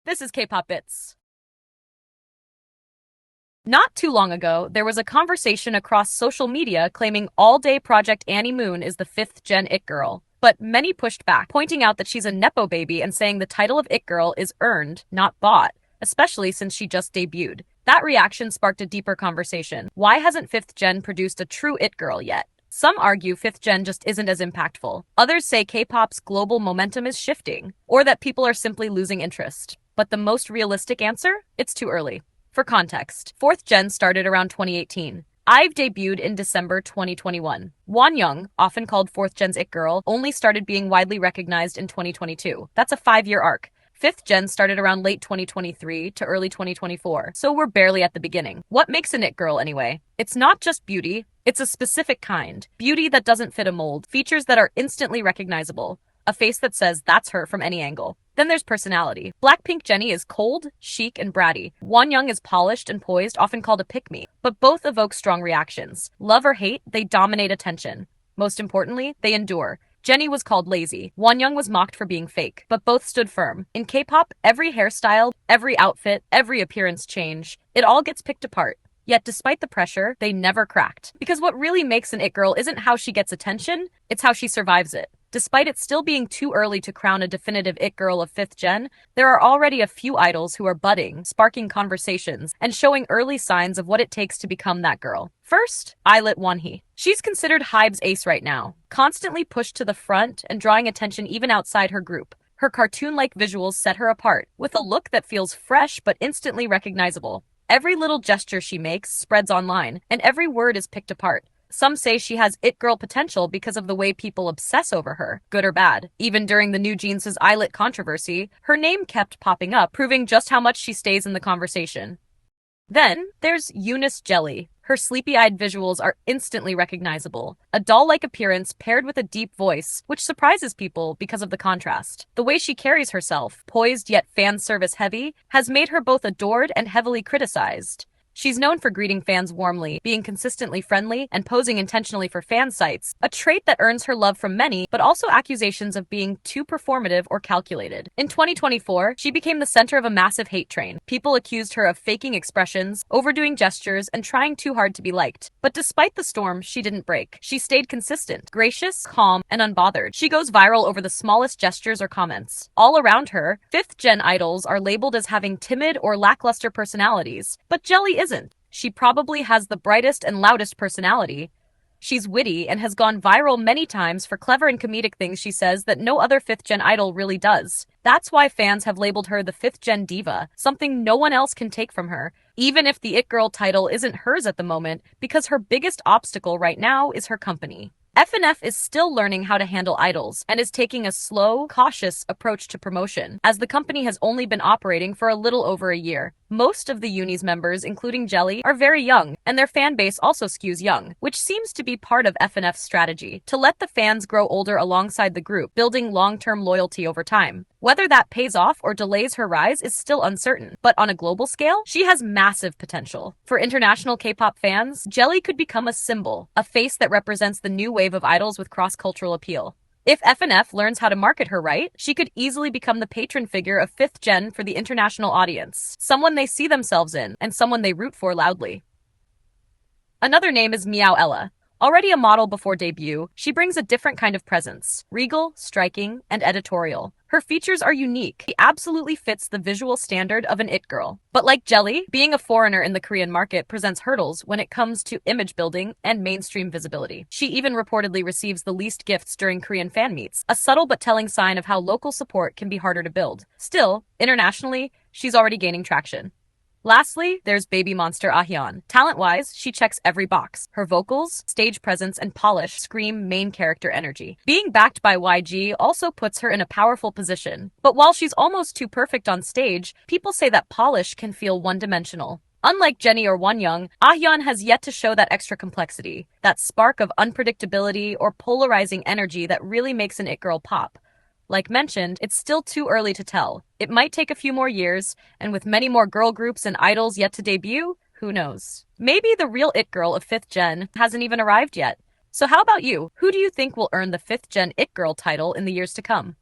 This is K-pop Bits. Not too long ago, there was a conversation across social media claiming ALLDAY Project Annie Moon is the fifth-gen It Girl. But many pushed back, pointing out that she's a Nepo baby and saying the title of It Girl is earned, not bought, especially since she just debuted. That reaction sparked a deeper conversation. Why hasn't 5th Gen produced a true It Girl yet? Some argue 5th Gen just isn't as impactful. Others say K-pop's global momentum is shifting, or that people are simply losing interest. But the most realistic answer? It's too early. For context, 4th Gen started around 2018. IVE debuted in December 2021. Wanhee, often called 4th Gen's It Girl, only started being widely recognized in 2022. That's a 5-year arc. 5th Gen started around late 2023 to early 2024, so we're barely at the beginning. What makes an It Girl anyway? It's not just beauty, it's a specific kind. Beauty that doesn't fit a mold, features that are instantly recognizable, a face that says that's her from any angle. Then there's personality. Blackpink Jennie is cold, chic, and bratty. Wanhee is polished and poised, often called a pick-me, but both evoke strong reactions. Love or hate, they dominate attention. Most importantly, they endure. Jennie was called lazy. Wanhee was mocked for being fake, but both stood firm. In K-pop, every hairstyle, every outfit, every appearance change, it all gets picked apart. Yet despite the pressure, they never cracked. Because what really makes an It Girl isn't how she gets attention, it's how she survives it. Despite it still being too early to crown a definitive It Girl of 5th Gen, there are already a few idols who are budding, sparking conversations, and showing early signs of what it takes to become that girl. First, ILLIT Wonhee. She's considered HYBE's ace right now, constantly pushed to the front and drawing attention even outside her group. Her cartoon-like visuals set her apart, with a look that feels fresh but instantly recognizable. Every little gesture she makes spreads online, and every word is picked apart. Some say she has It Girl potential because of the way people obsess over her, good or bad. Even during the New Jeans' ILLIT controversy, her name kept popping up, proving just how much she stays in the conversation. Then, there's UNIS Gehlee. Her sleepy-eyed visuals are instantly recognizable. A doll-like appearance paired with a deep voice, which surprises people because of the contrast. The way she carries herself, poised yet fan service heavy, has made her both adored and heavily criticized. She's known for greeting fans warmly, being consistently friendly, and posing intentionally for fan sites, a trait that earns her love from many, but also accusations of being too performative or calculated. In 2024, she became the center of a massive hate train. People accused her of faking expressions, overdoing gestures, and trying too hard to be liked. But despite the storm, she didn't break. She stayed consistent, gracious, calm, and unbothered. She goes viral over the smallest gestures or comments. All around her, 5th Gen idols are labeled as having timid or lackluster personalities, but Gehlee isn't. She probably has the brightest and loudest personality. She's witty and has gone viral many times for clever and comedic things she says that no other 5th Gen idol really does. That's why fans have labeled her the 5th Gen diva, something no one else can take from her, even if the It Girl title isn't hers at the moment, because her biggest obstacle right now is her company. FNF is still learning how to handle idols and is taking a slow, cautious approach to promotion, as the company has only been operating for a little over a year. Most of the UNIS members, including Gehlee, are very young, and their fan base also skews young, which seems to be part of FNF's strategy, to let the fans grow older alongside the group, building long-term loyalty over time. Whether that pays off or delays her rise is still uncertain, but on a global scale, she has massive potential. For international K-pop fans, Gehlee could become a symbol, a face that represents the new wave of idols with cross-cultural appeal. If FNF learns how to market her right, she could easily become the patron figure of 5th Gen for the international audience, someone they see themselves in, and someone they root for loudly. Another name is Meow Ella. Already a model before debut, she brings a different kind of presence, regal, striking, and editorial. Her features are unique. She absolutely fits the visual standard of an It Girl. But like Gehlee, being a foreigner in the Korean market presents hurdles when it comes to image building and mainstream visibility. She even reportedly receives the least gifts during Korean fan meets, a subtle but telling sign of how local support can be harder to build. Still, internationally, she's already gaining traction. Lastly, there's BABYMONSTER Ahyeon. Talent-wise, she checks every box. Her vocals, stage presence, and polish scream main character energy. Being backed by YG also puts her in a powerful position. But while she's almost too perfect on stage, people say that polish can feel one-dimensional. Unlike Jennie or Wanhee, Ahyeon has yet to show that extra complexity, that spark of unpredictability or polarizing energy that really makes an It Girl pop. Like mentioned, it's still too early to tell. It might take a few more years, and with many more girl groups and idols yet to debut, who knows? Maybe the real It Girl of 5th Gen hasn't even arrived yet. So how about you? Who do you think will earn the 5th Gen It Girl title in the years to come?